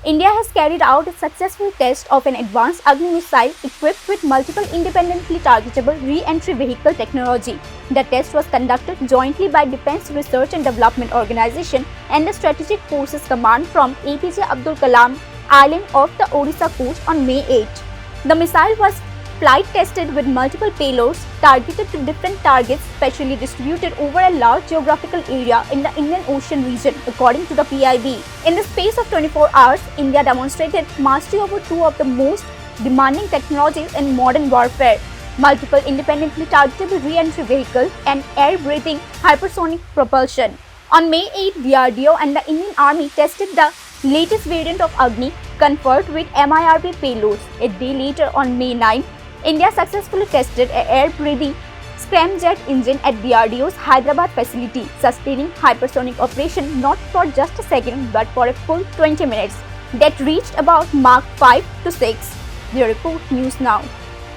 India has carried out a successful test of an advanced Agni missile equipped with multiple independently targetable re-entry vehicle technology. The test was conducted jointly by Defence Research and Development Organization and the Strategic Forces Command from APJ Abdul Kalam Island off the Odisha coast on May 8. The missile was flight tested with multiple payloads targeted to different targets specially distributed over a large geographical area in the Indian Ocean region, according to the PIB. In the space of 24 hours, India demonstrated mastery over two of the most demanding technologies in modern warfare: multiple independently targetable re-entry vehicles and air-breathing hypersonic propulsion. On May 8, DRDO and the Indian Army tested the latest variant of Agni, conferred with MIRV payloads. A day later, on May 9, India successfully tested an air-breathing scramjet engine at DRDO's Hyderabad facility, sustaining hypersonic operation not for just a second but for a full 20 minutes that reached about Mach 5 to 6. Bureau Report News Now.